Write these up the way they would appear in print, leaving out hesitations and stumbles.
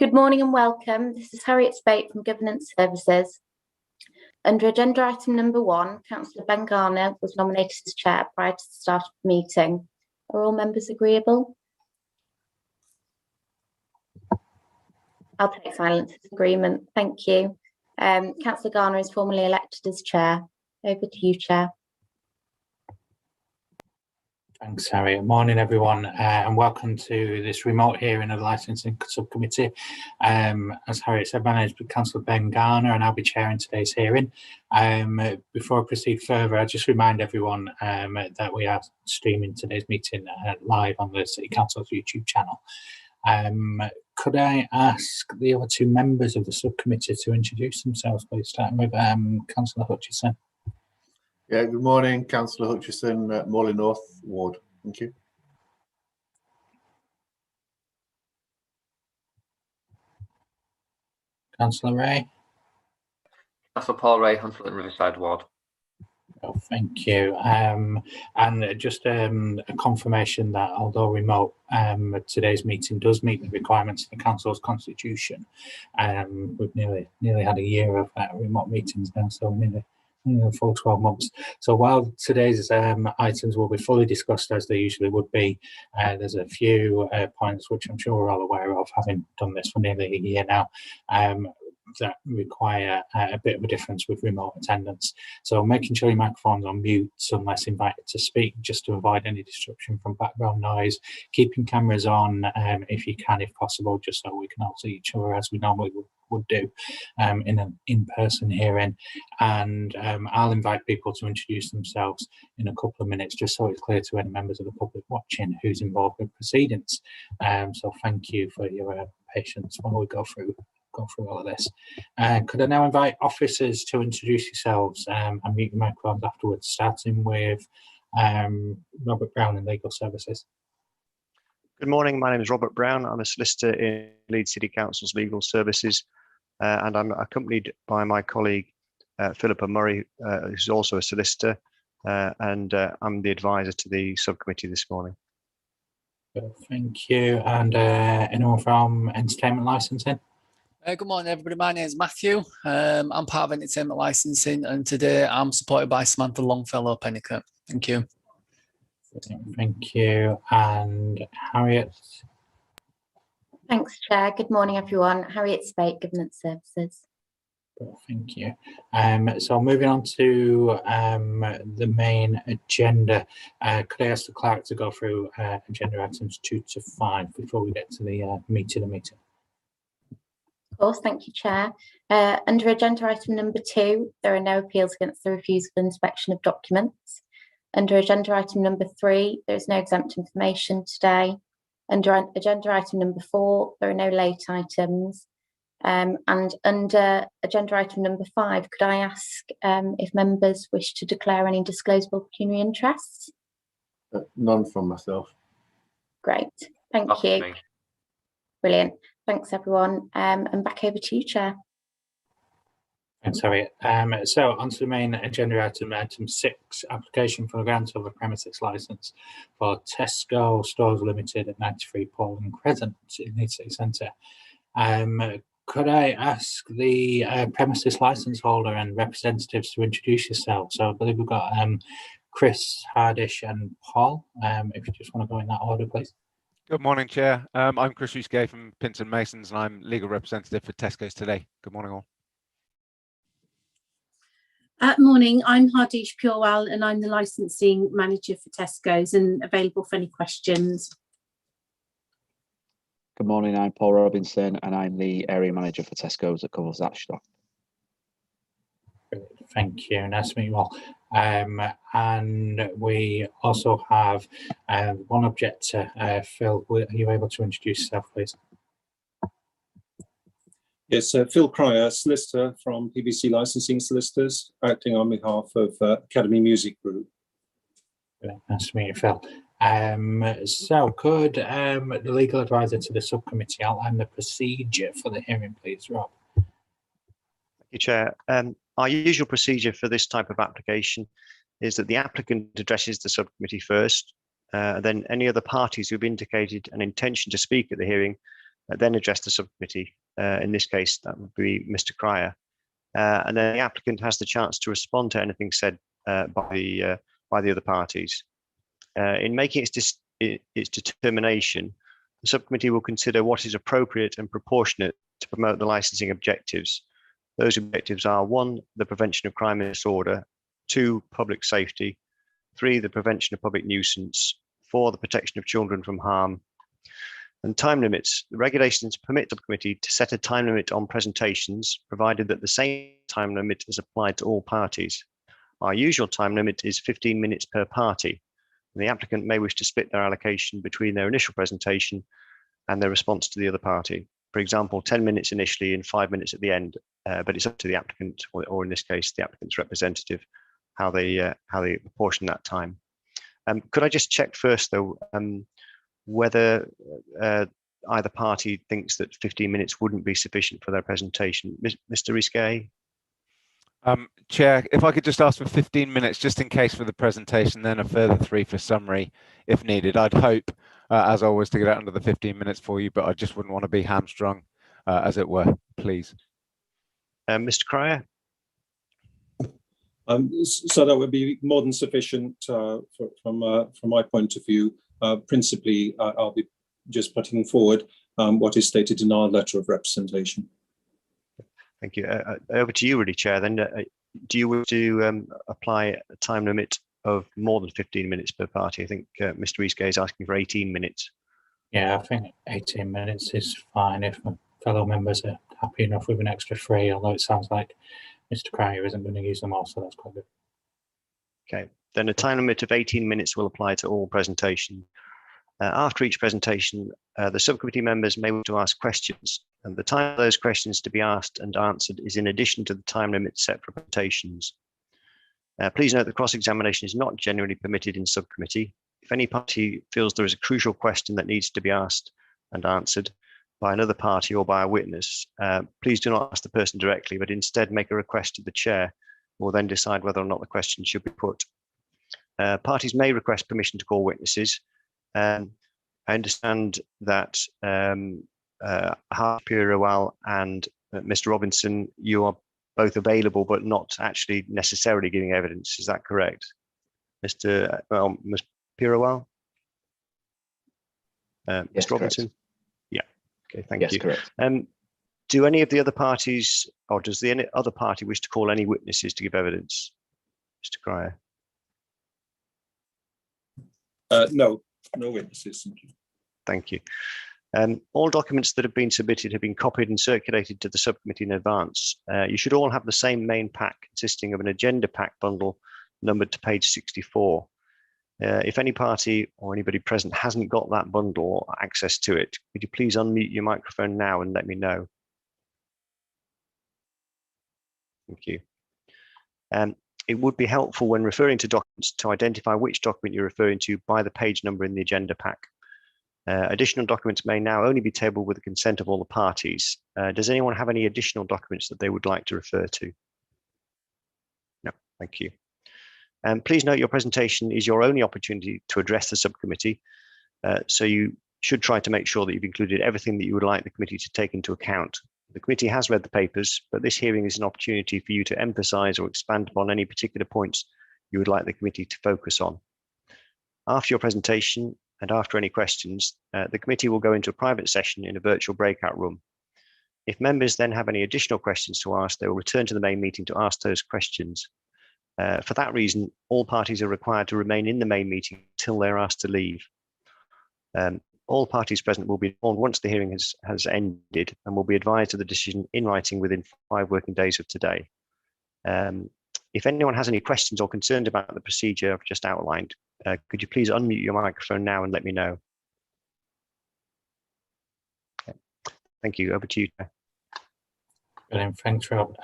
Good morning and welcome. This is Harriet Spate from Governance Services. Under agenda item number 1, Councillor Ben Garner was nominated as chair prior to the start of the meeting. Are all members agreeable? I'll take silence as agreement. Thank you. Councillor Garner is formally elected as chair. Over to you, Chair. Thanks, Harriet. Morning, everyone, and welcome to this remote hearing of the Licensing Subcommittee. As Harriet said, my name is Councillor Ben Garner, and I'll be chairing today's hearing. Before I proceed further, I'll just remind everyone that we are streaming today's meeting live on the City Council's YouTube channel. Could I ask the other two members of the subcommittee to introduce themselves, please, starting with Councillor Hutchison. Yeah, good morning, Councillor Hutchison, Morley North Ward. Thank you. Councillor Ray. Councillor Paul Ray, Hunslet and Riverside Ward. Oh, thank you. And just a confirmation that although remote, today's meeting does meet the requirements of the Council's constitution. We've nearly had a year of remote meetings now, so nearly a full 12 months. So while today's items will be fully discussed as they usually would be, there's a few points which I'm sure we're all aware of, having done this for nearly a year now, that require a bit of a difference with remote attendance. So making sure your microphone's on mute unless invited to speak, just to avoid any disruption from background noise, keeping cameras on if you can, if possible, just so we can all see each other as we normally would do in an in-person hearing. And I'll invite people to introduce themselves in a couple of minutes, just so it's clear to any members of the public watching who's involved with proceedings. So thank you for your patience while we go through all of this. Could I now invite officers to introduce yourselves and mute your microphones afterwards, starting with Robert Brown in Legal Services. Good morning, my name is Robert Brown. I'm a solicitor in Leeds City Council's Legal Services, and I'm accompanied by my colleague Philippa Murray, who's also a solicitor, and I'm the advisor to the subcommittee this morning. Thank you. And anyone from Entertainment Licensing? Good morning, everybody. My name is Matthew. I'm part of Entertainment Licensing, and today I'm supported by Samantha Longfellow Pennicott. Thank you. Thank you. And Harriet? Thanks, Chair. Good morning, everyone. Harriet Spate, Governance Services. Thank you. So moving on to the main agenda, could I ask the clerk to go through agenda items 2 to 5 before we get to the meat of the meeting? Of course, thank you, Chair. Under agenda item number 2, there are no appeals against the refusal of inspection of documents. Under agenda item number 3, there is no exempt information today. Under agenda item number 4, there are no late items. And under agenda item number 5, could I ask if members wish to declare any disclosable pecuniary interests? None from myself. Great, thank you. Brilliant. Thanks, everyone. And back over to you, Chair. Thanks, Harriet. So on to the main agenda item 6, application for a grant of a premises licence for Tesco Stores Limited at 93 Portland Crescent in Leeds City Centre. Could I ask the premises licence holder and representatives to introduce yourselves? So I believe we've got Chris, Hardish and Paul. If you just want to go in that order, please. Good morning, Chair. I'm Chris Ruskay from Pinson Masons, and I'm legal representative for Tesco's today. Good morning, all. Morning, I'm Hardish Purewal, and I'm the licensing manager for Tesco's and available for any questions. Good morning, I'm Paul Robinson, and I'm the area manager for Tesco's that covers that stock. Thank you. Nice to meet you all. And we also have one objector. Phil, are you able to introduce yourself, please? Yes, Phil Cryer, solicitor from PBC Licensing Solicitors, acting on behalf of Academy Music Group. Nice to meet you, Phil. So could the legal advisor to the subcommittee outline the procedure for the hearing, please, Rob? Thank you, Chair. Our usual procedure for this type of application is that the applicant addresses the subcommittee first, then any other parties who've indicated an intention to speak at the hearing then address the subcommittee. In this case, that would be Mr. Cryer. And then the applicant has the chance to respond to anything said by the other parties. In making its determination, the subcommittee will consider what is appropriate and proportionate to promote the licensing objectives. Those objectives are: 1, the prevention of crime and disorder; 2, public safety; 3, the prevention of public nuisance; 4, the protection of children from harm. And time limits. The regulations permit the committee to set a time limit on presentations, provided that the same time limit is applied to all parties. Our usual time limit is 15 minutes per party. And the applicant may wish to split their allocation between their initial presentation and their response to the other party. For example, 10 minutes initially and 5 minutes at the end, but it's up to the applicant, or in this case, the applicant's representative, how they apportion that time. Could I just check first, though, whether either party thinks that 15 minutes wouldn't be sufficient for their presentation? Mr. Risquet? Chair, if I could just ask for 15 minutes, just in case for the presentation, then a further 3 for summary if needed. I'd hope, as always, to get out under the 15 minutes for you, but I just wouldn't want to be hamstrung, as it were, please. Mr. Cryer? So that would be more than sufficient from my point of view. Principally, I'll be just putting forward what is stated in our letter of representation. Thank you. Over to you, really, Chair. Then, do you wish to apply a time limit of more than 15 minutes per party? I think Mr. Risquet is asking for 18 minutes. Yeah, I think 18 minutes is fine if my fellow members are happy enough with an extra 3, although it sounds like Mr. Cryer isn't going to use them all, so that's quite good. Okay, then a time limit of 18 minutes will apply to all presentations. After each presentation, the subcommittee members may wish to ask questions, and the time of those questions to be asked and answered is in addition to the time limit set for presentations. Please note that cross-examination is not generally permitted in subcommittee. If any party feels there is a crucial question that needs to be asked and answered by another party or by a witness, please do not ask the person directly, but instead make a request to the chair, who will then decide whether or not the question should be put. Parties may request permission to call witnesses. I understand that Harsh Purawal and Mr. Robinson, you are both available, but not actually necessarily giving evidence. Is that correct, Mr. Purawal? Yes, Mr. Robinson? correct. Yeah. Okay. Thank Yes, you. correct. Do any of the other parties, or does the other party wish to call any witnesses to give evidence, Mr. Cryer? No witnesses. Thank you. Thank you. All documents that have been submitted have been copied and circulated to the subcommittee in advance. You should all have the same main pack consisting of an agenda pack bundle numbered to page 64. If any party or anybody present hasn't got that bundle or access to it, could you please unmute your microphone now and let me know? Thank you. It would be helpful when referring to documents to identify which document you're referring to by the page number in the agenda pack. Additional documents may now only be tabled with the consent of all the parties. Does anyone have any additional documents that they would like to refer to? No, thank you. Please note your presentation is your only opportunity to address the subcommittee, so you should try to make sure that you've included everything that you would like the committee to take into account. The committee has read the papers, but this hearing is an opportunity for you to emphasise or expand upon any particular points you would like the committee to focus on. After your presentation and after any questions, the committee will go into a private session in a virtual breakout room. If members then have any additional questions to ask, they will return to the main meeting to ask those questions. For that reason, all parties are required to remain in the main meeting until they're asked to leave. All parties present will be informed once the hearing has ended and will be advised of the decision in writing within 5 working days of today. If anyone has any questions or concerns about the procedure I've just outlined, could you please unmute your microphone now and let me know? Okay. Thank you. Over to you, Chair. Brilliant, thanks, Rob.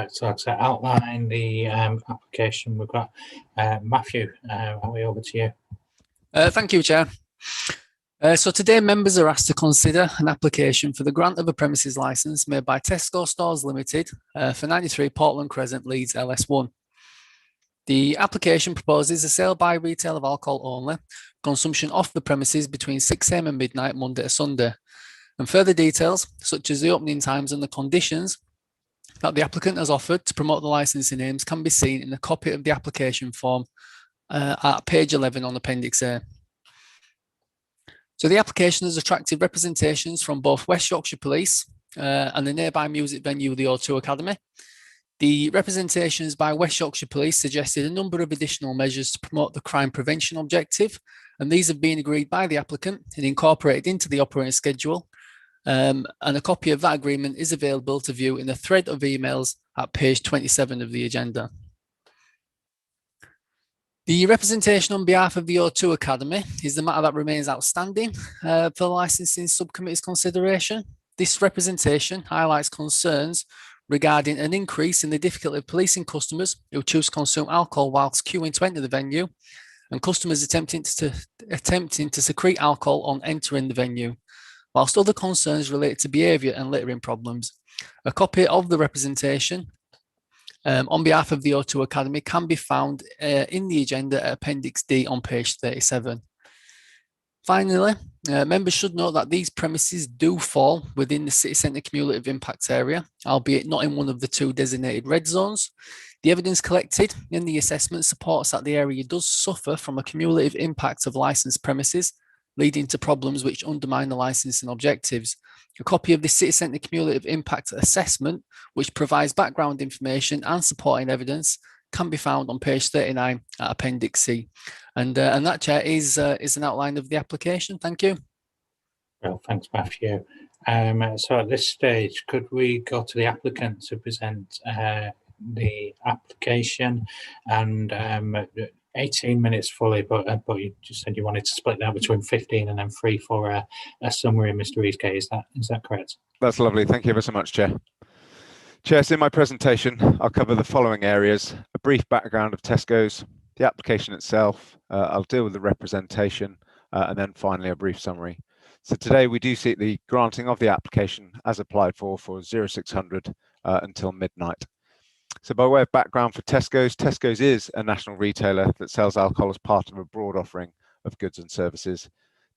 So to outline the application, we've got Matthew. Are we over to you? Thank you, Chair. So today members are asked to consider an application for the grant of a premises licence made by Tesco Stores Limited for 93 Portland Crescent, Leeds, LS1. The application proposes a sale by retail of alcohol only, consumption off the premises between 6 AM and midnight, Monday to Sunday. And further details, such as the opening times and the conditions that the applicant has offered to promote the licensing aims, can be seen in a copy of the application form at page 11 on Appendix A. So the application has attracted representations from both West Yorkshire Police and the nearby music venue, the O2 Academy. The representations by West Yorkshire Police suggested a number of additional measures to promote the crime prevention objective, and these have been agreed by the applicant and incorporated into the operating schedule. And a copy of that agreement is available to view in the thread of emails at page 27 of the agenda. The representation on behalf of the O2 Academy is the matter that remains outstanding for the licensing subcommittee's consideration. This representation highlights concerns regarding an increase in the difficulty of policing customers who choose to consume alcohol whilst queuing to enter the venue, and customers attempting to secrete alcohol on entering the venue, whilst other concerns relate to behaviour and littering problems. A copy of the representation on behalf of the O2 Academy can be found in the agenda at Appendix D on page 37. Finally, members should note that these premises do fall within the city centre cumulative impact area, albeit not in one of the two designated red zones. The evidence collected in the assessment supports that the area does suffer from a cumulative impact of licensed premises, leading to problems which undermine the licensing objectives. A copy of the City Centre Cumulative Impact Assessment, which provides background information and supporting evidence, can be found on page 39 at Appendix C. And that, Chair, is an outline of the application. Thank you. Well, thanks, Matthew. So at this stage, could we go to the applicant to present the application? And 18 minutes fully, but you just said you wanted to split that between 15 and then 3 for a summary, Mr. Eastgate. Is that correct? That's lovely. Thank you ever so much, Chair. Chair, so in my presentation, I'll cover the following areas: a brief background of Tesco's, the application itself, I'll deal with the representation, and then finally a brief summary. So today we do seek the granting of the application as applied for 0600 until midnight. So by way of background for Tesco's, Tesco's is a national retailer that sells alcohol as part of a broad offering of goods and services.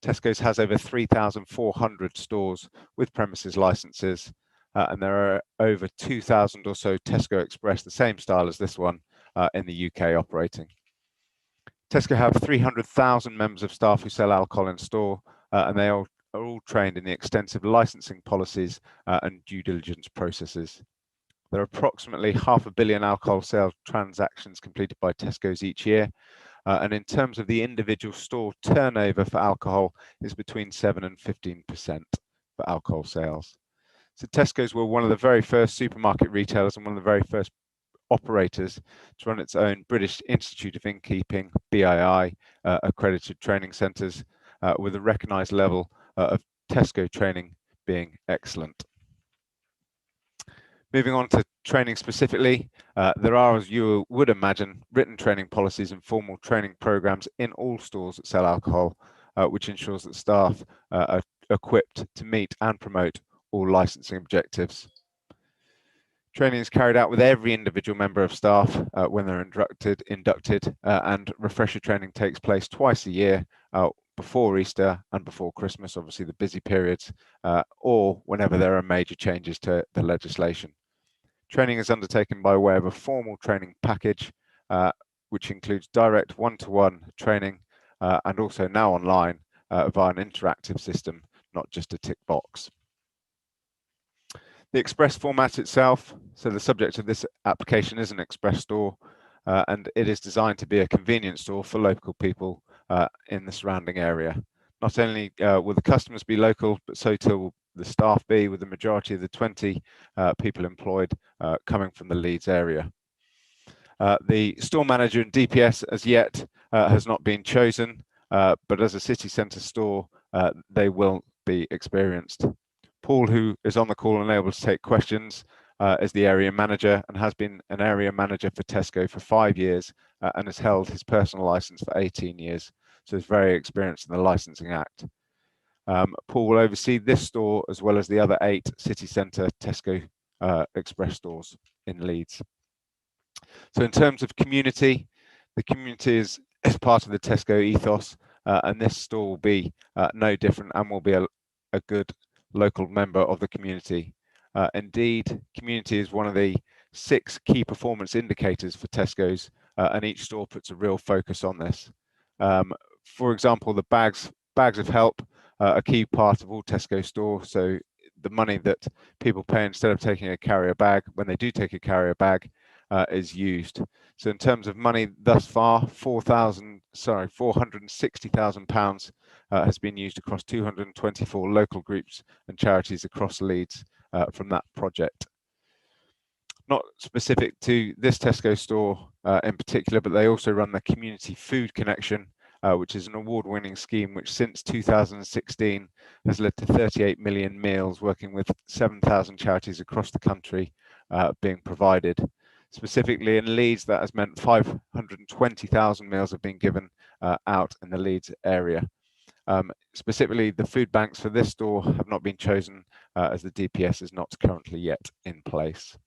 Tesco's has over 3,400 stores with premises licenses, and there are over 2,000 or so Tesco Express, the same style as this one, in the UK operating. Tesco have 300,000 members of staff who sell alcohol in store, and they are all trained in the extensive licensing policies and due diligence processes. There are approximately 500 million alcohol sales transactions completed by Tesco's each year, and in terms of the individual store turnover for alcohol is between 7 and 15% for alcohol sales. So Tesco's were one of the very first supermarket retailers and one of the very first operators to run its own British Institute of Innkeeping, BII, accredited training centres with a recognised level of Tesco training being excellent. Moving on to training specifically, there are, as you would imagine, written training policies and formal training programs in all stores that sell alcohol, which ensures that staff are equipped to meet and promote all licensing objectives. Training is carried out with every individual member of staff when they're inducted, and refresher training takes place twice a year, before Easter and before Christmas, obviously the busy periods, or whenever there are major changes to the legislation. Training is undertaken by way of a formal training package, which includes direct one-to-one training and also now online via an interactive system, not just a tick box. The express format itself, so the subject of this application is an express store, and it is designed to be a convenience store for local people in the surrounding area. Not only will the customers be local, but so too will the staff be, with the majority of the 20 people employed coming from the Leeds area. The store manager and DPS as yet has not been chosen, but as a city centre store, they will be experienced. Paul, who is on the call and able to take questions, is the area manager and has been an area manager for Tesco for 5 years and has held his personal licence for 18 years. So he's very experienced in the Licensing Act. Paul will oversee this store as well as the other 8 city centre Tesco Express stores in Leeds. So in terms of community, the community is part of the Tesco ethos, and this store will be no different and will be a good local member of the community. Indeed, community is one of the 6 key performance indicators for Tesco's, and each store puts a real focus on this. For example, the bags of help are a key part of all Tesco stores. So the money that people pay instead of taking a carrier bag, when they do take a carrier bag, is used. So in terms of money thus far, £460,000 has been used across 224 local groups and charities across Leeds from that project. Not specific to this Tesco store in particular, but they also run the Community Food Connection, which is an award-winning scheme which since 2016 has led to 38 million meals, working with 7,000 charities across the country being provided. Specifically in Leeds, that has meant 520,000 meals have been given out in the Leeds area. Specifically, the food banks for this store have not been chosen as the DPS is not currently yet in place.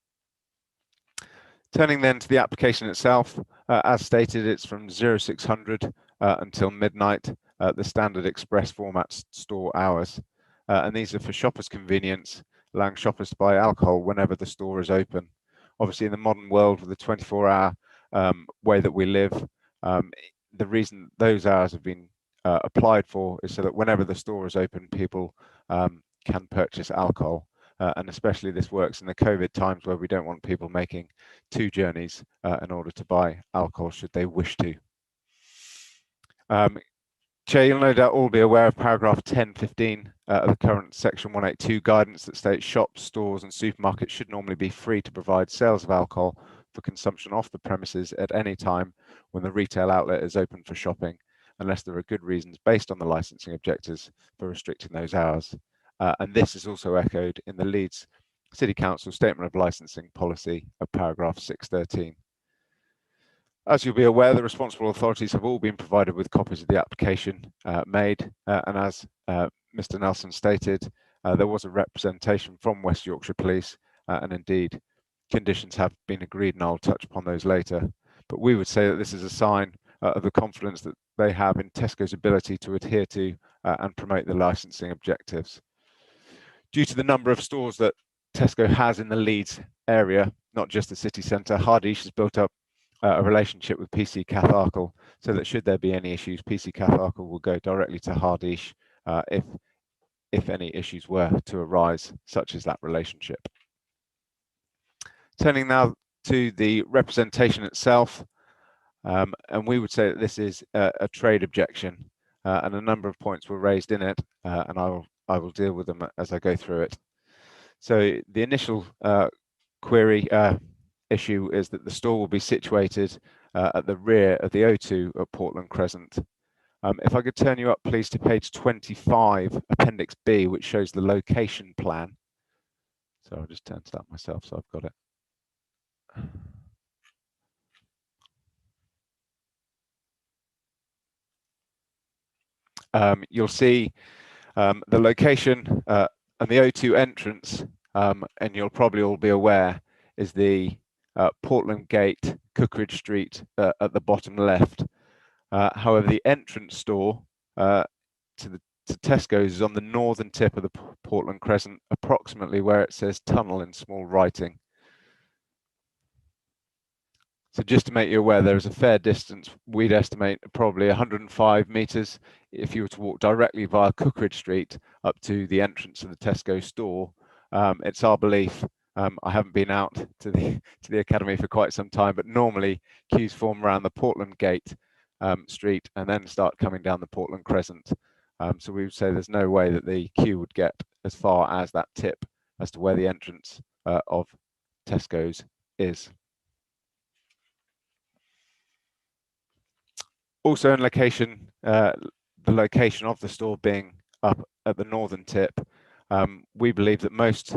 Turning then to the application itself, as stated, it's from 0600 until midnight, the standard express format store hours. And these are for shoppers' convenience, allowing shoppers to buy alcohol whenever the store is open. Obviously, in the modern world with the 24-hour way that we live, the reason those hours have been applied for is so that whenever the store is open, people can purchase alcohol. And especially this works in the COVID times where we don't want people making 2 journeys in order to buy alcohol should they wish to. Chair, you'll no doubt all be aware of paragraph 10.15 of the current section 182 guidance that states shops, stores and supermarkets should normally be free to provide sales of alcohol for consumption off the premises at any time when the retail outlet is open for shopping, unless there are good reasons based on the licensing objectives for restricting those hours. And this is also echoed in the Leeds City Council Statement of Licensing Policy of paragraph 613. As you'll be aware, the responsible authorities have all been provided with copies of the application made, and as Mr. Nelson stated, there was a representation from West Yorkshire Police, and indeed conditions have been agreed, and I'll touch upon those later. But we would say that this is a sign of the confidence that they have in Tesco's ability to adhere to and promote the licensing objectives. Due to the number of stores that Tesco has in the Leeds area, not just the city centre, Hardish has built up a relationship with PC Catharkle, so that should there be any issues, PC Catharkle will go directly to Hardish if any issues were to arise, such as that relationship. Turning now to the representation itself, and we would say that this is a trade objection, and a number of points were raised in it, and I will deal with them as I go through it. So the initial query issue is that the store will be situated at the rear of the O2 at Portland Crescent. If I could turn you up, please, to page 25, Appendix B, which shows the location plan. So I'll just turn to that myself, so I've got it. You'll see the location and the O2 entrance, and you'll probably all be aware, is the Portland Gate, Cookridge Street at the bottom left. However, the entrance store to Tesco's is on the northern tip of the Portland Crescent, approximately where it says tunnel in small writing. So just to make you aware, there is a fair distance. We'd estimate probably 105 metres if you were to walk directly via Cookridge Street up to the entrance of the Tesco store. It's our belief, I haven't been out to the academy for quite some time, but normally queues form around the Portland Gate Street and then start coming down the Portland Crescent. So we would say there's no way that the queue would get as far as that tip as to where the entrance of Tesco's is. Also in location, the location of the store being up at the northern tip, we believe that most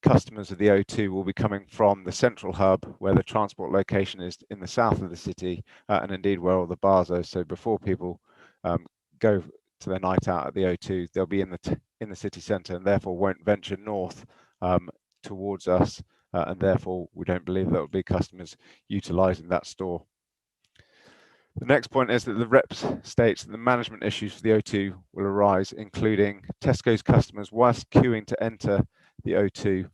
customers of the O2 will be coming from the central hub where the transport location is in the south of the city, and indeed where all the bars are. So before people go to their night out at the O2, they'll be in the city centre and therefore won't venture north towards us, and therefore we don't believe there will be customers utilising that store. The next point is that the reps states that the management issues for the O2 will arise, including Tesco's customers whilst queuing to enter the O2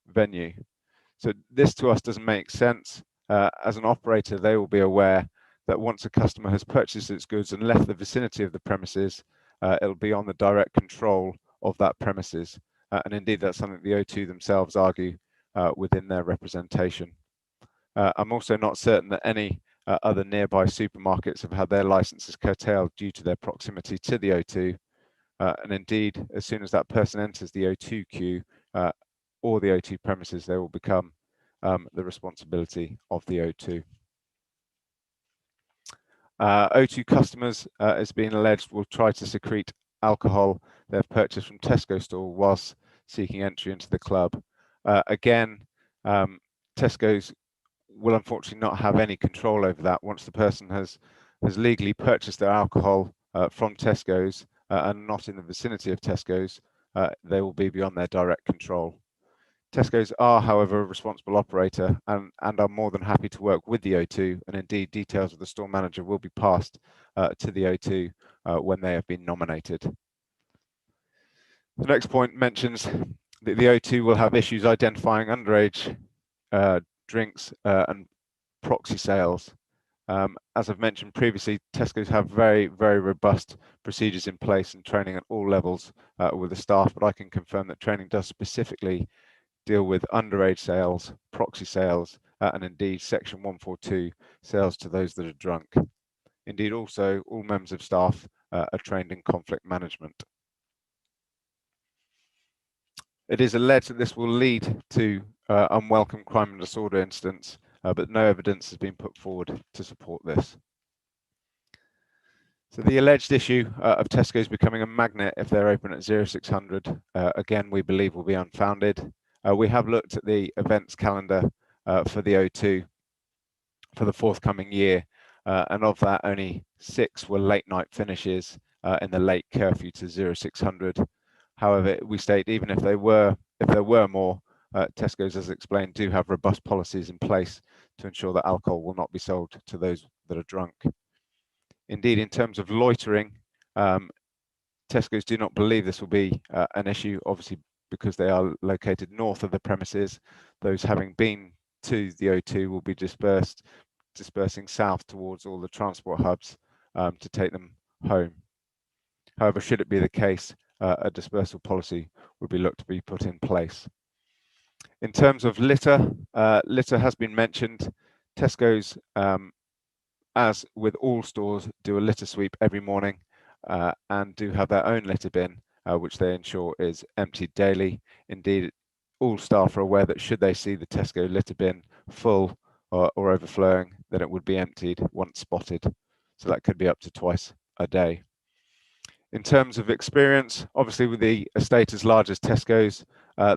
venue. So this to us doesn't make sense. As an operator, they will be aware that once a customer has purchased its goods and left the vicinity of the premises, it'll be on the direct control of that premises. And indeed, that's something the O2 themselves argue within their representation. I'm also not certain that any other nearby supermarkets have had their licenses curtailed due to their proximity to the O2. And indeed, as soon as that person enters the O2 queue or the O2 premises, they will become the responsibility of the O2. O2 customers, as being alleged, will try to secrete alcohol they've purchased from Tesco store whilst seeking entry into the club. Again, Tesco's will unfortunately not have any control over that. Once the person has legally purchased their alcohol from Tesco's and not in the vicinity of Tesco's, they will be beyond their direct control. Tesco's are, however, a responsible operator and are more than happy to work with the O2, and indeed details of the store manager will be passed to the O2 when they have been nominated. The next point mentions that the O2 will have issues identifying underage drinks and proxy sales. As I've mentioned previously, Tesco's have very, very robust procedures in place and training at all levels with the staff, but I can confirm that training does specifically deal with underage sales, proxy sales, and indeed Section 142 sales to those that are drunk. Indeed, also all members of staff are trained in conflict management. It is alleged that this will lead to unwelcome crime and disorder incidents, but no evidence has been put forward to support this. So the alleged issue of Tesco's becoming a magnet if they're open at 0600, again, we believe will be unfounded. We have looked at the events calendar for the O2 for the forthcoming year, and of that, only 6 were late night finishes in the late curfew to 0600. However, we state even if there were more, Tesco's, as explained, do have robust policies in place to ensure that alcohol will not be sold to those that are drunk. Indeed, in terms of loitering, Tesco's do not believe this will be an issue, obviously because they are located north of the premises. Those having been to the O2 will be dispersing south towards all the transport hubs to take them home. However, should it be the case, a dispersal policy would be looked to be put in place. In terms of litter, litter has been mentioned. Tesco's, as with all stores, do a litter sweep every morning and do have their own litter bin, which they ensure is emptied daily. Indeed, all staff are aware that should they see the Tesco litter bin full or overflowing, then it would be emptied once spotted. So that could be up to twice a day. In terms of experience, obviously with the estate as large as Tesco's,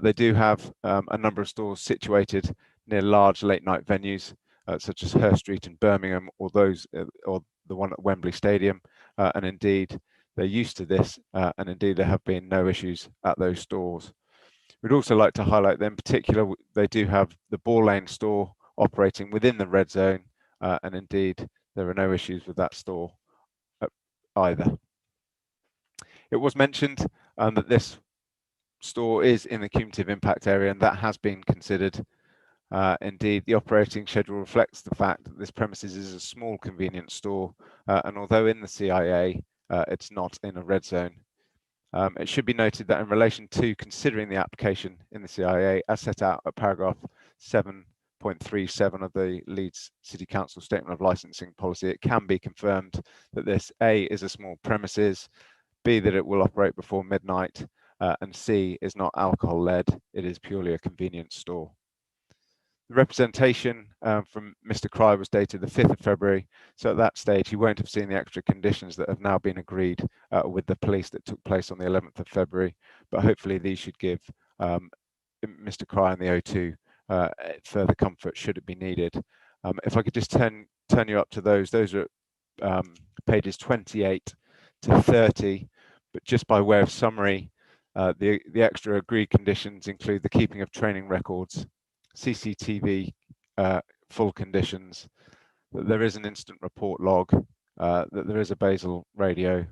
they do have a number of stores situated near large late night venues, such as Hurst Street in Birmingham, or the one at Wembley Stadium, and indeed they're used to this, and indeed there have been no issues at those stores. We'd also like to highlight that in particular they do have the Ball Lane store operating within the red zone, and indeed there are no issues with that store either. It was mentioned that this store is in the cumulative impact area, and that has been considered. Indeed, the operating schedule reflects the fact that this premises is a small convenience store, and although in the CIA, it's not in a red zone. It should be noted that in relation to considering the application in the CIA, as set out at paragraph 7.37 of the Leeds City Council Statement of Licensing Policy, it can be confirmed that this A is a small premises, B that it will operate before midnight, and C is not alcohol-led, it is purely a convenience store. The representation from Mr. Cry was dated the 5th of February, so at that stage he won't have seen the extra conditions that have now been agreed with the police that took place on the 11th of February, but hopefully these should give Mr. Cry and the O2 further comfort should it be needed. If I could just turn you up to those are pages 28 to 30, but just by way of summary, the extra agreed conditions include the keeping of training records, CCTV full conditions, that there is an instant report log, that there is a basal radio,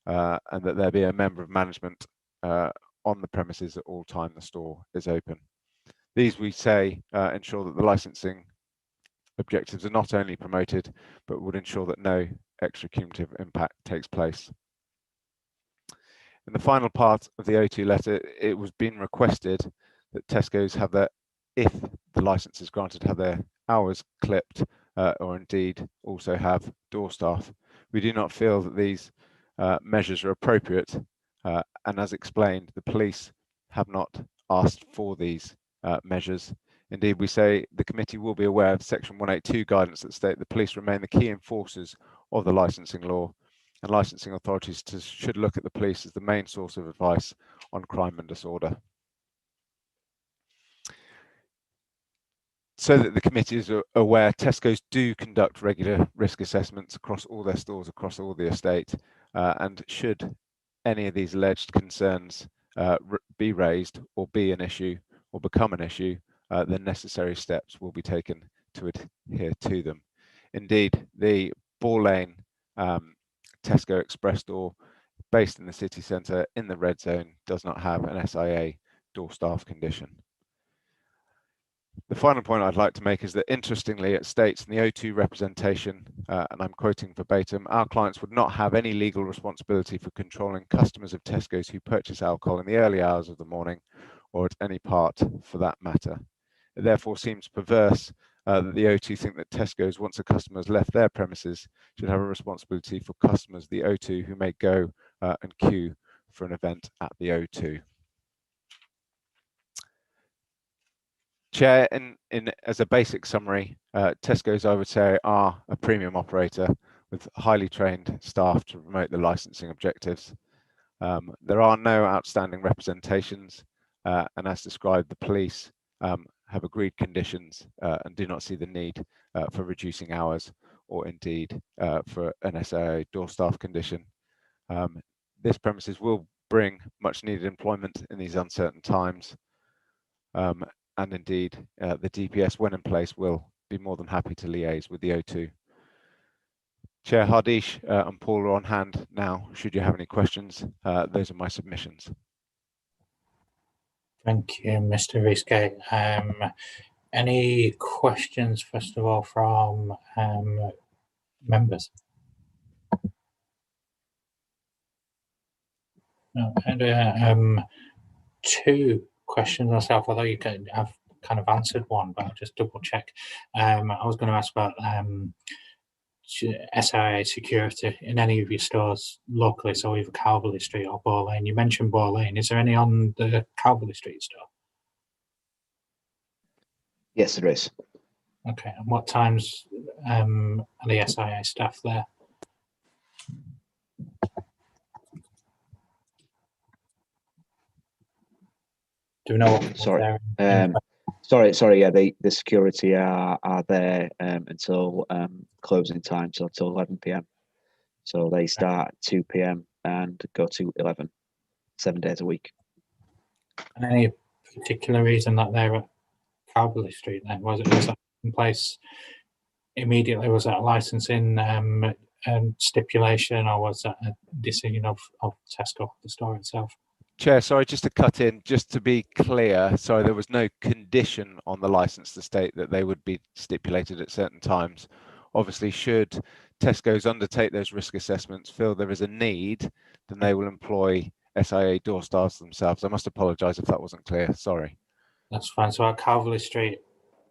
and that there be a member of management on the premises at all time the store is open. These, we say, ensure that the licensing objectives are not only promoted, but would ensure that no extra cumulative impact takes place. In the final part of the O2 letter, it was being requested that Tesco's have their, if the license is granted, have their hours clipped, or indeed also have door staff. We do not feel that these measures are appropriate, and as explained, the police have not asked for these measures. Indeed, we say the committee will be aware of Section 182 guidance that state the police remain the key enforcers of the licensing law, and licensing authorities should look at the police as the main source of advice on crime and disorder. So that the committee is aware, Tesco's do conduct regular risk assessments across all their stores, across all the estate, and should any of these alleged concerns be raised or be an issue or become an issue, then necessary steps will be taken to adhere to them. Indeed, the Ball Lane Tesco Express store based in the city centre in the red zone does not have an SIA door staff condition. The final point I'd like to make is that, interestingly, it states in the O2 representation, and I'm quoting verbatim, our clients would not have any legal responsibility for controlling customers of Tesco's who purchase alcohol in the early hours of the morning or at any part for that matter. It therefore seems perverse that the O2 think that Tesco's, once a customer has left their premises, should have a responsibility for customers of the O2 who may go and queue for an event at the O2. Chair, as a basic summary, Tesco's, I would say, are a premium operator with highly trained staff to promote the licensing objectives. There are no outstanding representations, and as described, the police have agreed conditions and do not see the need for reducing hours or indeed for an SIA door staff condition. This premises will bring much needed employment in these uncertain times. And indeed, the DPS, when in place, will be more than happy to liaise with the O2. Chair Hardish and Paul are on hand now, should you have any questions. Those are my submissions. Thank you, Mr. Riske. Any questions, first of all, from members? No, and two questions myself, although you have kind of answered one, but I'll just double check. I was going to ask about SIA security in any of your stores locally, so either Calverley Street or Ball Lane. You mentioned Ball Lane. Is there any on the Calverley Street store? Yes, there is. Okay, and what times are the SIA staff there? Do we know what? Sorry. Yeah, the security are there until closing time, so until 11 p.m. So they start at 2 p.m. and go to 11, 7 days a week. And any particular reason that they're at Calverley Street then? Was that in place immediately? Was that a licensing stipulation, or was that a decision of Tesco, the store itself? Chair, sorry, just to cut in, just to be clear, sorry, there was no condition on the license to state that they would be stipulated at certain times. Obviously, should Tesco's undertake those risk assessments, feel there is a need, then they will employ SIA door staffs themselves. I must apologise if that wasn't clear, sorry. That's fine. So at Calverley Street,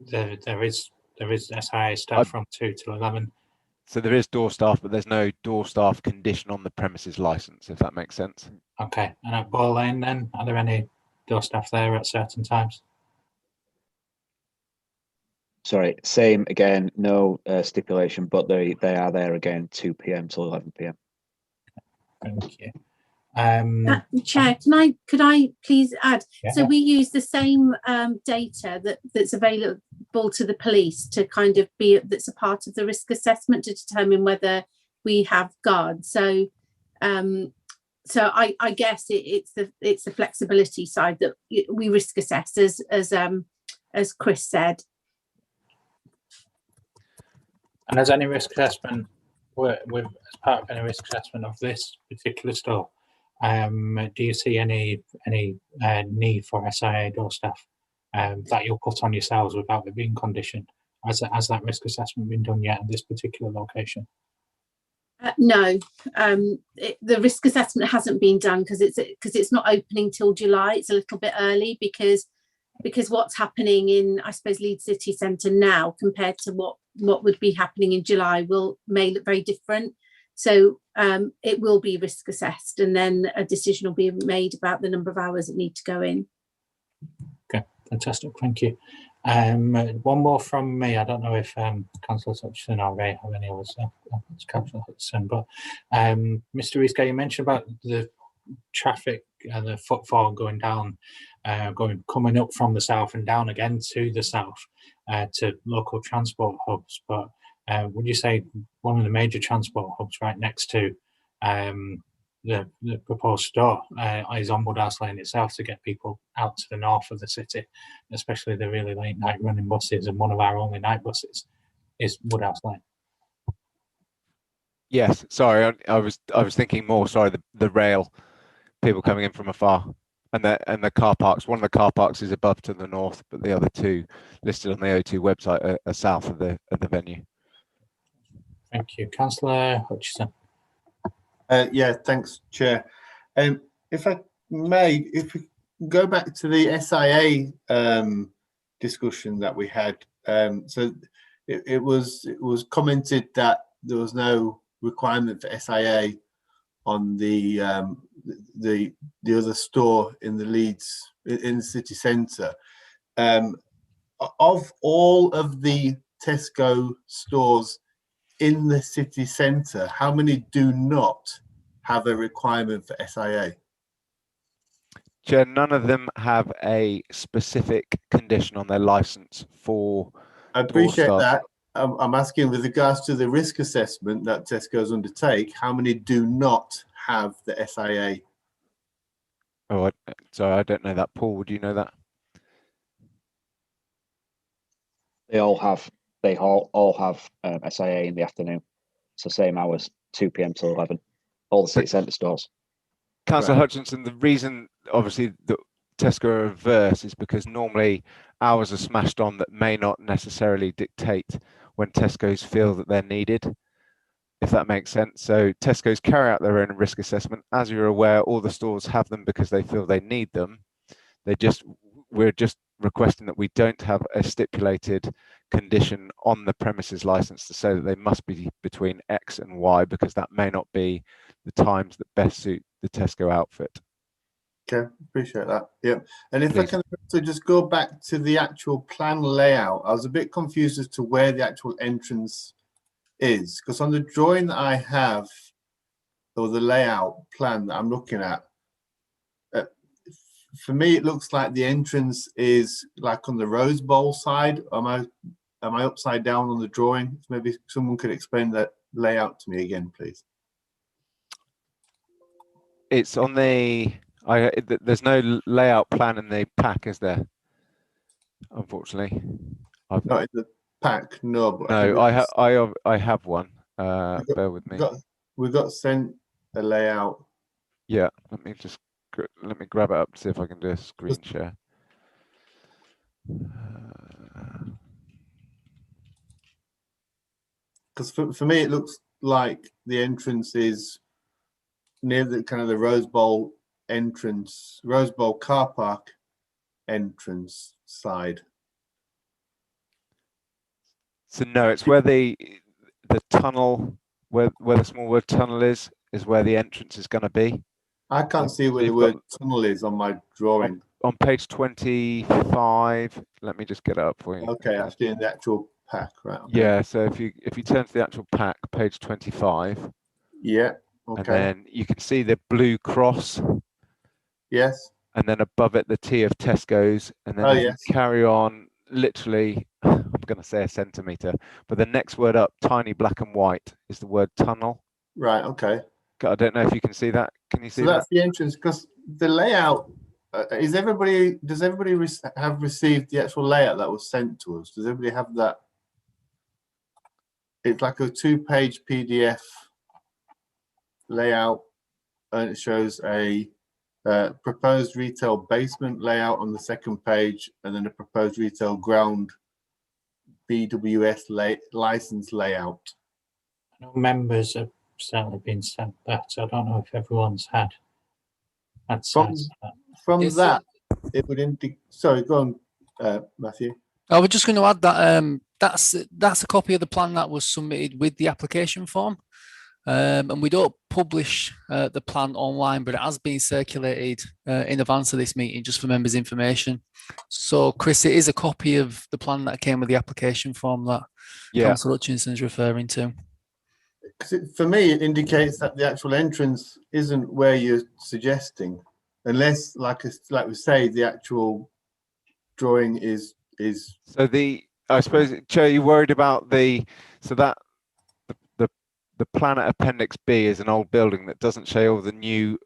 there is SIA staff from 2 till 11. So there is door staff, but there's no door staff condition on the premises license, if that makes sense. Okay, and at Ball Lane then, are there any door staff there at certain times? Sorry, same again, no stipulation, but they are there again 2 p.m. till 11 p.m. Thank you. Chair, could I please add? Yeah. So we use the same data that's available to the police to kind of that's a part of the risk assessment to determine whether we have guards. So I guess it's the flexibility side that we risk assess as Chris said. And as any risk assessment, with as part of any risk assessment of this particular store, do you see any need for SIA door staff that you'll put on yourselves without it being conditioned? Has that risk assessment been done yet at this particular location? No, the risk assessment hasn't been done because it's not opening till July. It's a little bit early because what's happening in, I suppose, Leeds city centre now compared to what would be happening in July may look very different. So it will be risk assessed, and then a decision will be made about the number of hours that need to go in. Okay, fantastic, thank you. One more from me. I don't know if Councillor Hutchison or Ray have any others. Councillor Hutchison, but Mr. Eastgate, you mentioned about the traffic and the footfall going down, coming up from the south and down again to the south to local transport hubs. But would you say one of the major transport hubs right next to the proposed store is on Woodhouse Lane itself to get people out to the north of the city, especially the really late night running buses, and one of our only night buses is Woodhouse Lane. Yes, sorry, I was thinking more. Sorry, the rail, people coming in from afar, and the car parks. One of the car parks is above to the north, but the other two listed on the O2 website are south of the venue. Thank you, Councillor Hutchison. Yeah, thanks, Chair. If I may, if we go back to the SIA discussion that we had, so it was commented that there was no requirement for SIA on the other store in the Leeds in the city centre. Of all of the Tesco stores in the city centre, how many do not have a requirement for SIA? Chair, none of them have a specific condition on their licence for. I appreciate that. I'm asking with regards to the risk assessment that Tesco's undertake, how many do not have the SIA? Oh, sorry, I don't know that. Paul, would you know that? They all have SIA in the afternoon. So same hours, 2 p.m. till 11. All the city centre stores. Councillor Hutchinson, the reason obviously that Tesco are averse is because normally hours are smashed on that may not necessarily dictate when Tesco's feel that they're needed, if that makes sense. So Tesco's carry out their own risk assessment. As you're aware, all the stores have them because they feel they need them. We're just requesting that we don't have a stipulated condition on the premises license to say that they must be between X and Y, because that may not be the times that best suit the Tesco outfit. Okay, appreciate that. Yeah, and if Please. I can also just go back to the actual plan layout, I was a bit confused as to where the actual entrance is, because on the drawing that I have, or the layout plan that I'm looking at, for me it looks like the entrance is like on the Rose Bowl side. Am I upside down on the drawing? Maybe someone could explain that layout to me again, please. It's on the. There's no layout plan in the pack, is there? Unfortunately, Not in the pack, no. But no, I have one. Bear with me. We got sent a layout. Yeah, let me grab it up to see if I can do a screen share. Because for me, it looks like the entrance is near the kind of the Rose Bowl entrance, Rose Bowl car park entrance side. So no, it's where the tunnel, where the small word tunnel is where the entrance is going to be. I can't see where the word tunnel is on my drawing. On page 25, let me just get it up for you. Okay, actually in the actual pack, right? Okay. Yeah, so if you turn to the actual pack, page 25. Yeah. Okay. And then you can see the blue cross. Yes. And then above it, the T of Tesco's. And then you carry on, literally, I'm going to say a centimetre, but the next word up, tiny black and white, is the word tunnel. Right. Okay. I don't know if you can see that. Can you see that? So that's the entrance, because the layout does everybody have received the actual layout that was sent to us? Does everybody have that it's like a 2-page PDF layout, and it shows a proposed retail basement layout on the second page, and then a proposed retail ground BWS license layout. I know members have certainly been sent that. I don't know if everyone's had sight of that. From Is that, it would indicate. Sorry, go on, Matthew. I was just going to add that that's a copy of the plan that was submitted with the application form. And we don't publish the plan online, but it has been circulated in advance of this meeting just for members' information. So, Chris, it is a copy of the plan that came with the application form that Councillor Hutchinson is referring to. For me, it indicates that the actual entrance isn't where you're suggesting, unless, like we say, the actual drawing is. So I suppose, Chair, you worried about the plan at Appendix B is an old building that doesn't show all the new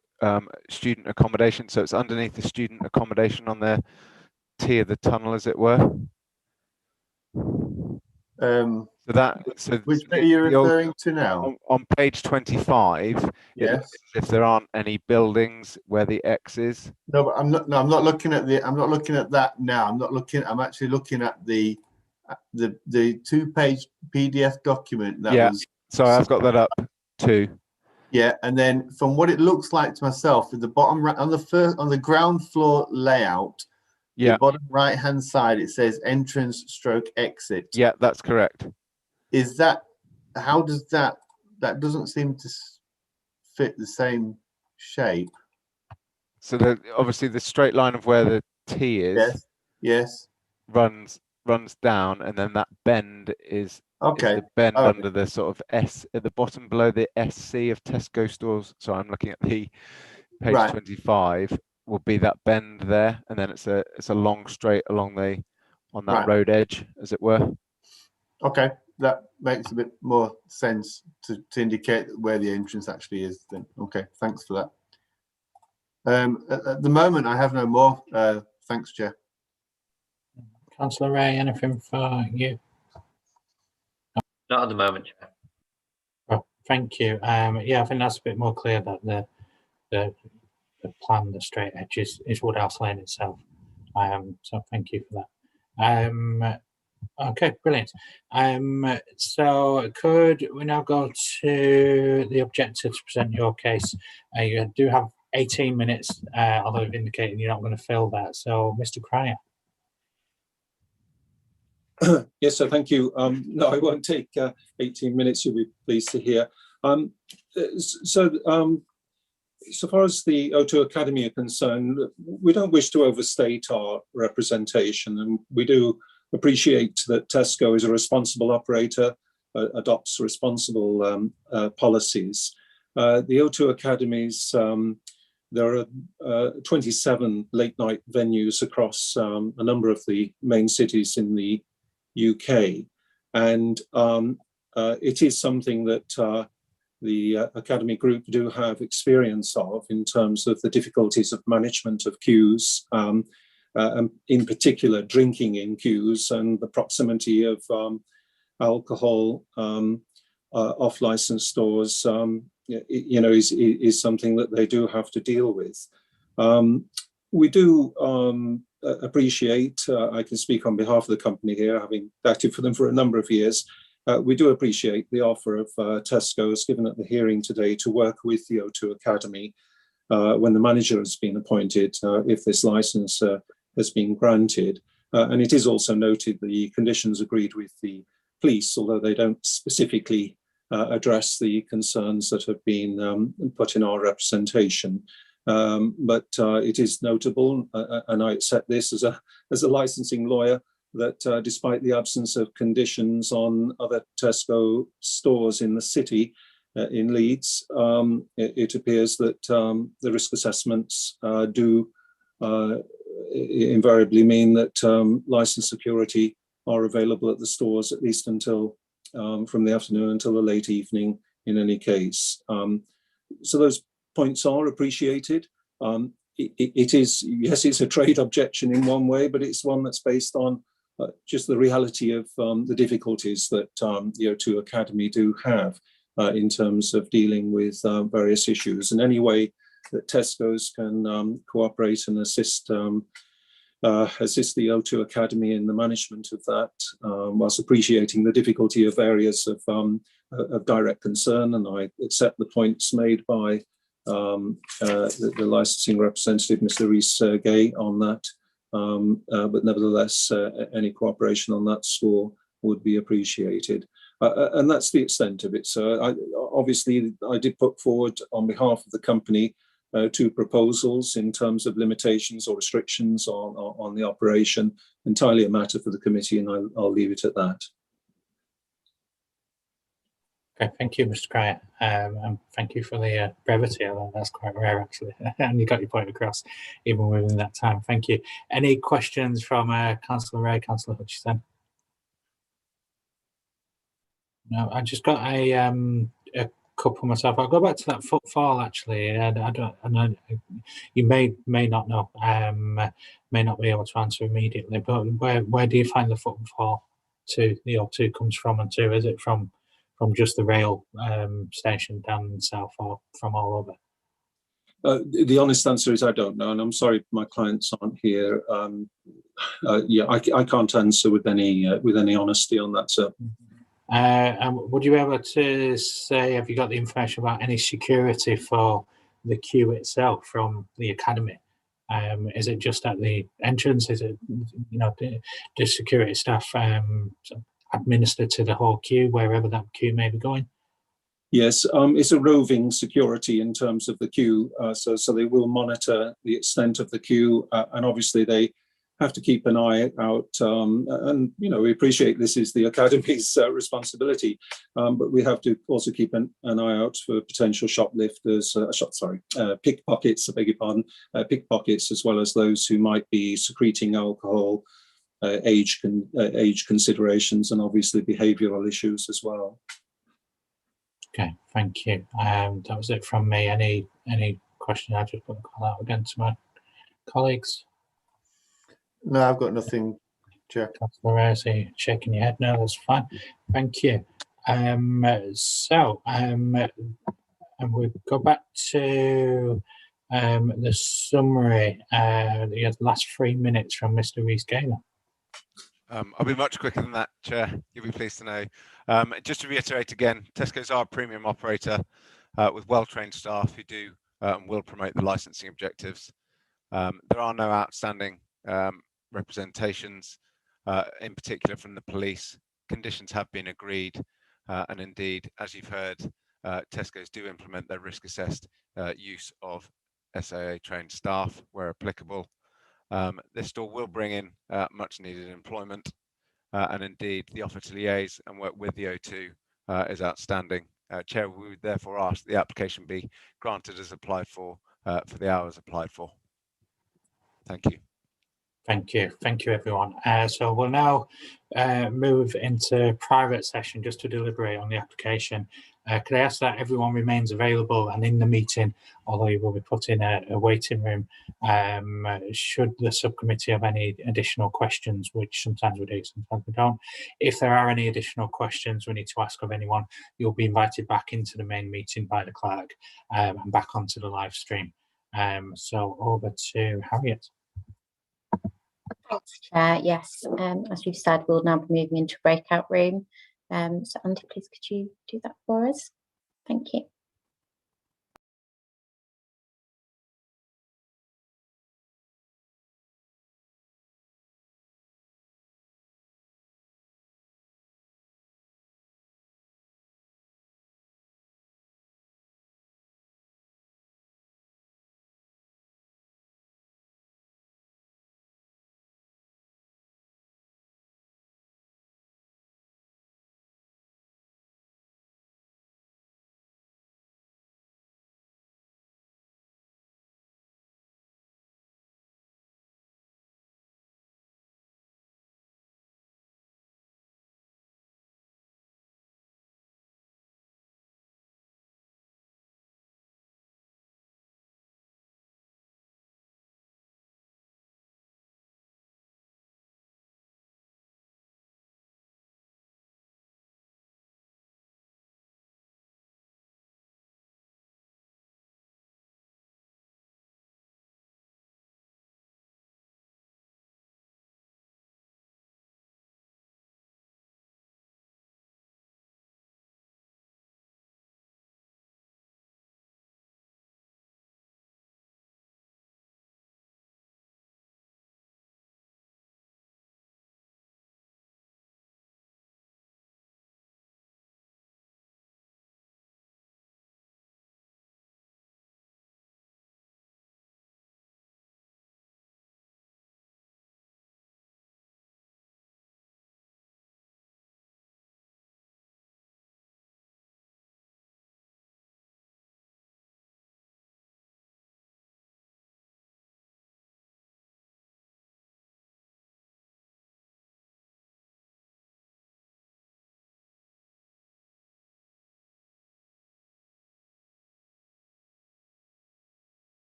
student accommodation. So it's underneath the student accommodation on the T of the tunnel, as it were. Which bit are you referring to now? On page 25, yes. If there aren't any buildings where the X is. No, but I'm not looking at that now. I'm actually looking at the 2-page PDF document that was. So I've got that up too. Yeah, and then from what it looks like to myself, at the bottom right on the ground floor layout, the bottom right hand side, it says entrance/exit. Yeah, that's correct. Is that, how does that doesn't seem to fit the same shape? So obviously the straight line of where the T is, yes, runs down, and then that bend is the bend under the sort of S at the bottom below the SC of Tesco stores. So I'm looking at the page 25. Will be that bend there, and then it's a long straight along on that road edge, as it were. Okay, that makes a bit more sense to indicate where the entrance actually is. Then okay, thanks for that. At the moment, I have no more. Thanks, Chair. Councillor Ray, anything for you? Not at the moment, Chair. Oh, thank you. Yeah, I think that's a bit more clear that the plan, the straight edge is Woodhouse Lane itself. So thank you for that. Okay, brilliant. So could we now go to the objector to present your case? You do have 18 minutes, although you've indicated you're not going to fill that. So, Mr. Cryer. Yes, so thank you. No, I won't take 18 minutes. You'll be pleased to hear. So far as the O2 Academy are concerned, we don't wish to overstate our representation, and we do appreciate that Tesco is a responsible operator, adopts responsible policies. The O2 Academies, there are 27 late night venues across a number of the main cities in the UK, and it is something that the Academy Group do have experience of in terms of the difficulties of management of queues, and in particular drinking in queues, and the proximity of alcohol off-license stores, is something that they do have to deal with. We do appreciate, I can speak on behalf of the company here, having acted for them for a number of years, we do appreciate the offer of Tesco's given at the hearing today to work with the O2 Academy when the manager has been appointed, if this licence has been granted. And it is also noted the conditions agreed with the police, although they don't specifically address the concerns that have been put in our representation. But it is notable, and I accept this as a licensing lawyer, that despite the absence of conditions on other Tesco stores in the city, in Leeds, it appears that the risk assessments do invariably mean that licensed security are available at the stores, at least until from the afternoon until the late evening in any case. So those points are appreciated. It is, yes, it's a trade objection in one way, but it's one that's based on just the reality of the difficulties that the O2 Academy do have in terms of dealing with various issues. And any way that Tesco's can cooperate and assist the O2 Academy in the management of that, whilst appreciating the difficulty of areas of direct concern. And I accept the points made by the licensing representative, Mr. Rhys-Gay, on that. But nevertheless, any cooperation on that score would be appreciated. And that's the extent of it. So obviously, I did put forward on behalf of the company 2 proposals in terms of limitations or restrictions on the operation, entirely a matter for the committee, and I'll leave it at that. Okay, thank you, Mr. Crier, and thank you for the brevity. That's quite rare, actually, and you got your point across even within that time. Thank you. Any questions from Councillor Ray, Councillor Hutchison? No, I just got a couple myself. I'll go back to that footfall actually. And I know you may not know, may not be able to answer immediately. But where do you find the footfall to the O2 comes from, and to? Is it from just the rail station down south, or from all over? The honest answer is I don't know, and I'm sorry my clients aren't here. Yeah, I can't answer with any honesty on that, sir. And would you be able to say, have you got the information about any security for the queue itself from the academy? Is it just at the entrance? Is it, do security staff administer to the whole queue, wherever that queue may be going? Yes, it's a roving security in terms of the queue, so they will monitor the extent of the queue, and obviously they have to keep an eye out, and we appreciate this is the academy's responsibility, but we have to also keep an eye out for potential shoplifters, pickpockets, I beg your pardon, pickpockets, as well as those who might be secreting alcohol, age considerations, and obviously behavioural issues as well. Okay, thank you. That was it from me. Any question? I just put a call out again to my colleagues. No, I've got nothing, Chair. Councillor Rosie, shaking your head. No, that's fine. Thank you. And we'll go back to the summary. The last 3 minutes from Mr. Rhys-Gay. I'll be much quicker than that, Chair. You'll be pleased to know. Just to reiterate again, Tesco's are a premium operator with well-trained staff who do and will promote the licensing objectives. There are no outstanding representations, in particular from the police. Conditions have been agreed, and indeed, as you've heard, Tesco's do implement their risk-assessed use of SAA-trained staff where applicable. This store will bring in much needed employment, and indeed the offer to liaise and work with the O2 is outstanding. Chair, we would therefore ask the application be granted as applied for the hours applied for. Thank you. Thank you. Thank you, everyone. So we'll now move into private session just to deliberate on the application. Could I ask that everyone remains available and in the meeting, although you will be put in a waiting room, should the subcommittee have any additional questions, which sometimes we do, sometimes we don't. If there are any additional questions we need to ask of anyone, you'll be invited back into the main meeting by the clerk and back onto the live stream. So over to Harriet. Thanks, Chair. Yes, as we've said, we'll now be moving into breakout room. So Andy, please could you do that for us? Thank you.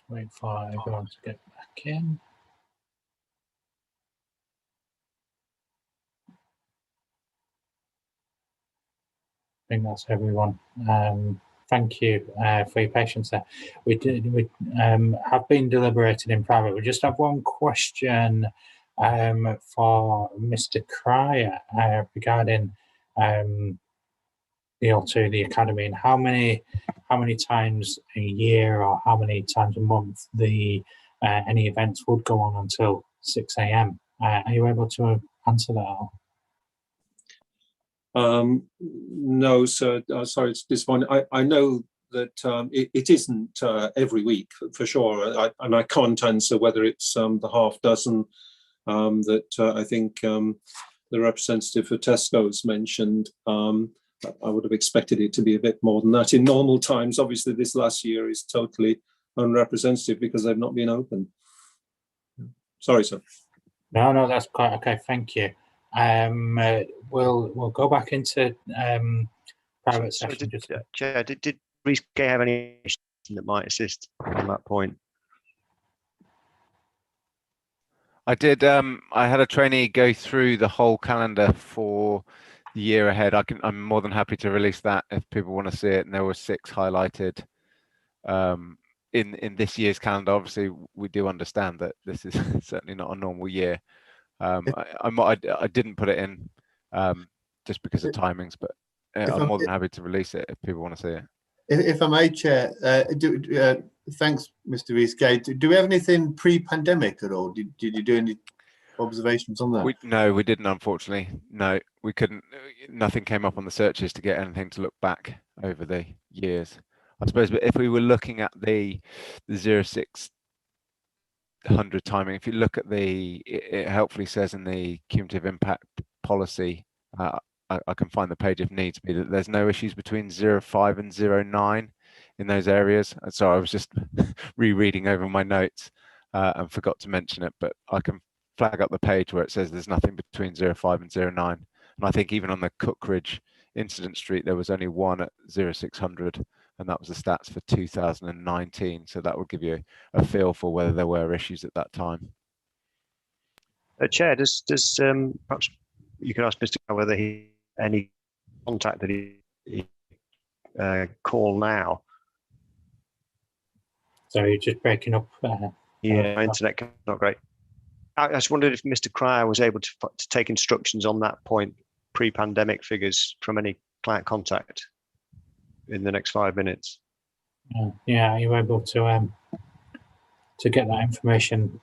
wait for everyone to get back in. I think that's everyone. Thank you for your patience there. We have been deliberating in private. We just have one question for Mr. Cryer regarding the O2, the academy, and how many times a year or how many times a month the any events would go on until 6 a.m. Are you able to answer that? All? No, sir. Sorry, it's disappointing. I know that it isn't every week for sure, and I can't answer whether it's the half dozen that I think the representative for Tesco's mentioned. I would have expected it to be a bit more than that in normal times. Obviously, this last year is totally unrepresentative because they've not been open. Sorry, sir. No, that's quite okay. Thank you. We'll go back into private session. Chair, did Reece Gay have any that might assist on that point? I did. I had a trainee go through the whole calendar for the year ahead. I'm more than happy to release that if people want to see it. And there were 6 highlighted in this year's calendar. Obviously, we do understand that this is certainly not a normal year. I didn't put it in just because of timings, but I'm more than happy to release it if people want to see it. If I may, Chair, thanks, Mr. Rees-Gay. Do we have anything pre-pandemic at all? Did you do any observations on that? No, we didn't, unfortunately. No, we couldn't. Nothing came up on the searches to get anything to look back over the years. I suppose, but if we were looking at the 0600 timing, if you look at it helpfully says in the cumulative impact policy, I can find the page if needs be, that there's no issues between 05 and 09 in those areas. And so I was just rereading over my notes and forgot to mention it, but I can flag up the page where it says there's nothing between 05 and 09. And I think even on the Cookridge Incident Street, there was only one at 0600, and that was the stats for 2019. So that will give you a feel for whether there were issues at that time. Chair, does perhaps you could ask Mr. Carr whether he any contact that he call now. So you're just breaking up. Yeah, internet not great. I just wondered if Mr. Cryer was able to take instructions on that point, pre-pandemic figures from any client contact in the next 5 minutes. Yeah, are you able to get that information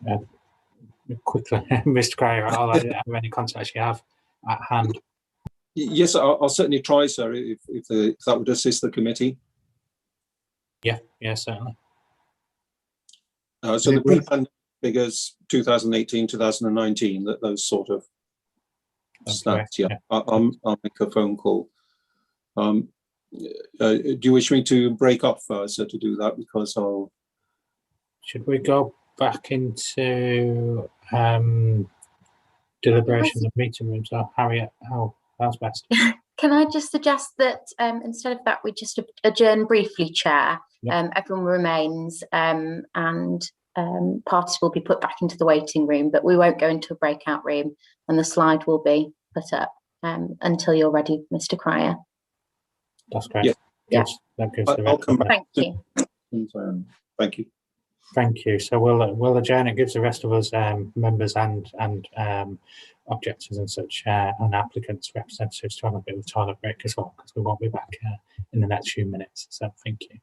quickly, Mr. Cryer? How many contacts you have at hand? Yes, I'll certainly try, sir, if that would assist the committee. Yeah, certainly. So the pre-pandemic figures, 2018, 2019, those sort of stats. Yeah, I'll make a phone call. Do you wish me to break off, sir, to do that? Because I'll. Should we go back into deliberations of meeting rooms? Or Harriet, how's best? Can I just suggest that instead of that, we just adjourn briefly, Chair? Yep. Everyone remains and parties will be put back into the waiting room, but we won't go into a breakout room, and the slide will be put up until you're ready, Mr. Cryer. That's great. Yeah. That gives I'll come back. Thank you. Thank you. Thank you. So we'll adjourn. It gives the rest of us members and objectors and such and applicants representatives to have a bit of a toilet break as well, because we won't be back in the next few minutes. So thank you.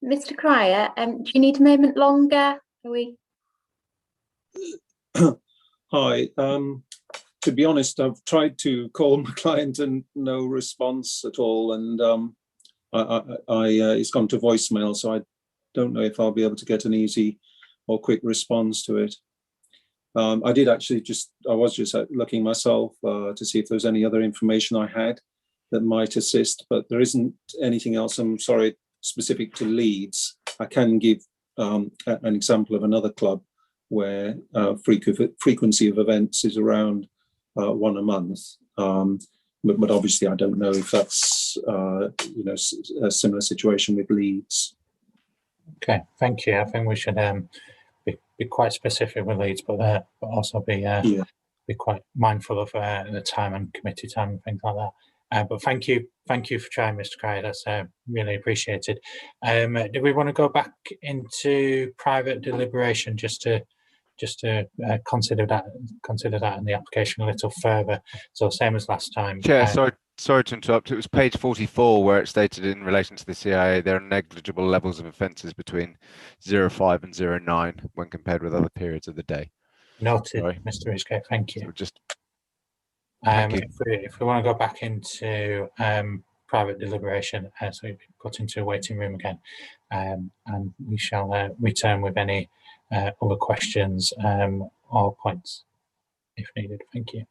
Mr. Cryer, do you need a moment longer? Are we? Hi. To be honest, I've tried to call my client and no response at all, and it's gone to voicemail, so I don't know if I'll be able to get an easy or quick response to it. I did actually I was just looking myself to see if there's any other information I had that might assist, but there isn't anything else, I'm sorry, specific to Leeds. I can give an example of another club where frequency of events is around one a month. But obviously I don't know if that's a similar situation with Leeds. Okay, thank you. I think we should be quite specific with Leeds, but also be quite mindful of the time and committee time and things like that. But thank you for trying, Mr. Cryer. That's really appreciated. Do we want to go back into private deliberation just to consider that in the application a little further? So same as last time. Chair, sorry to interrupt. It was page 44 where it stated in relation to the CIA there are negligible levels of offences between 05 and 09 when compared with other periods of the day. Noted, Sorry. Mr. Ishke, thank you. So just thank you. If we want to go back into private deliberation, so we've been put into a waiting room again, and we shall return with any other questions or points if needed. Thank you.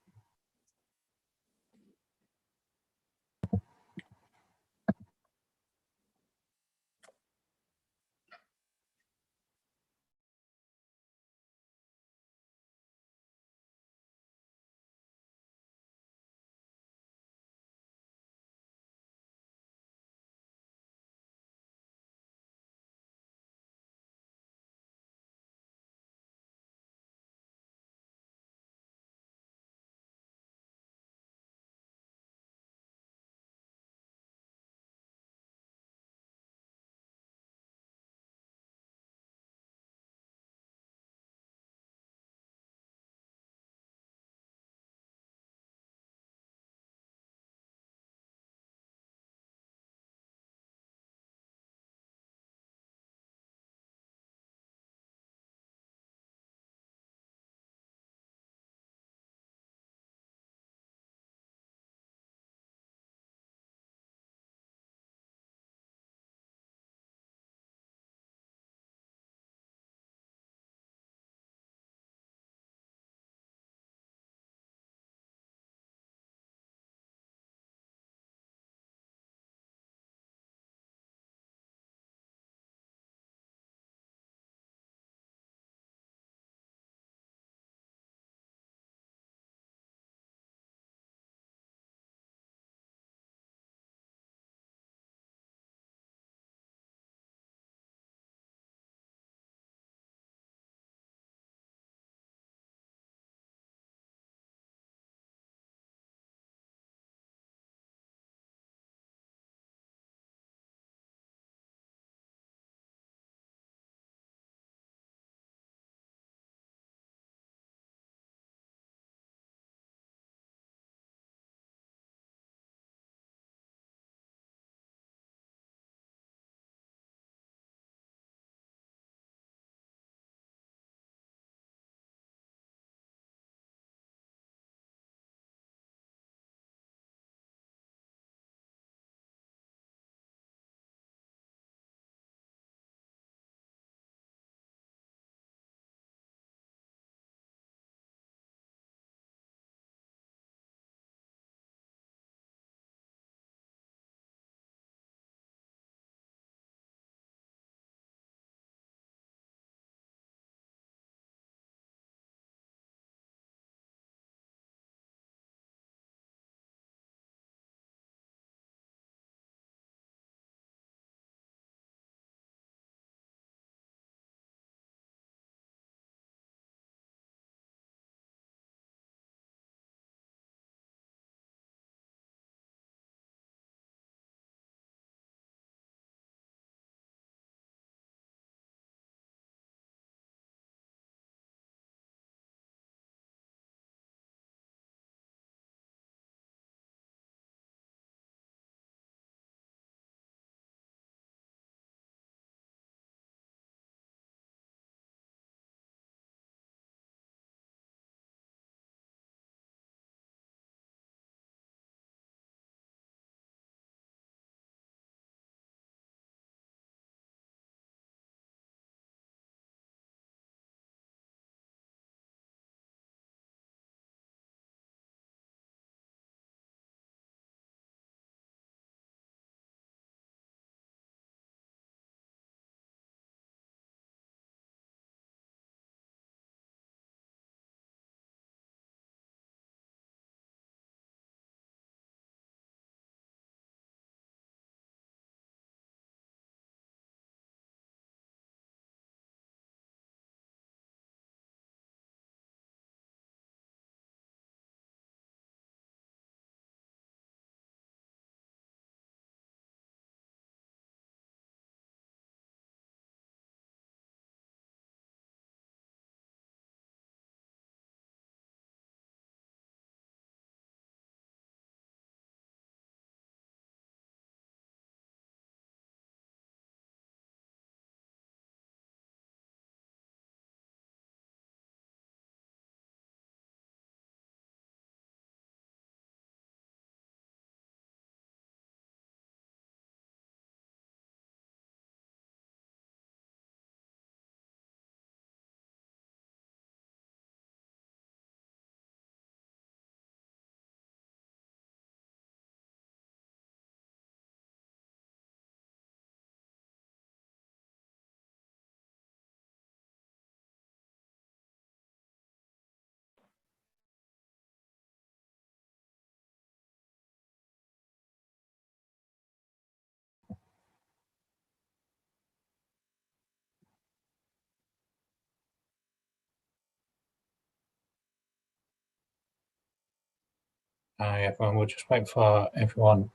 Hi everyone, we'll just wait for everyone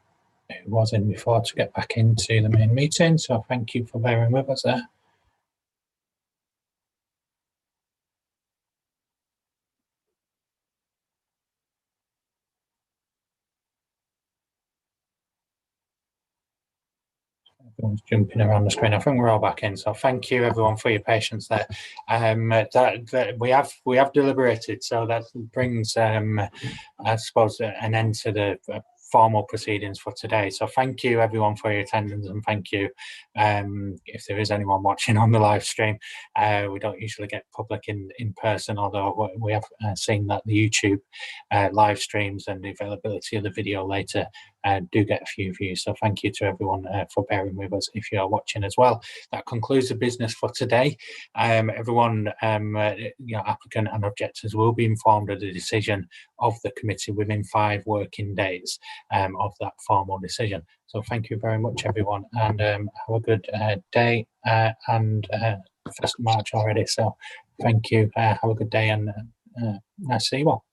who was in before to get back into the main meeting. So thank you for bearing with us there. Everyone's jumping around the screen. I think we're all back in. So thank you everyone for your patience there. That we have deliberated, so that brings I suppose an end to the formal proceedings for today. So thank you everyone for your attendance, and thank you if there is anyone watching on the live stream. We don't usually get public in person, although we have seen that the YouTube live streams and the availability of the video later do get a few views. So thank you to everyone for bearing with us if you are watching as well. That concludes the business for today. Everyone, applicant and objectors will be informed of the decision of the committee within 5 working days of that formal decision. So thank you very much everyone, and have a good day, and 1st of March already. So thank you, have a good day, and nice to see you all.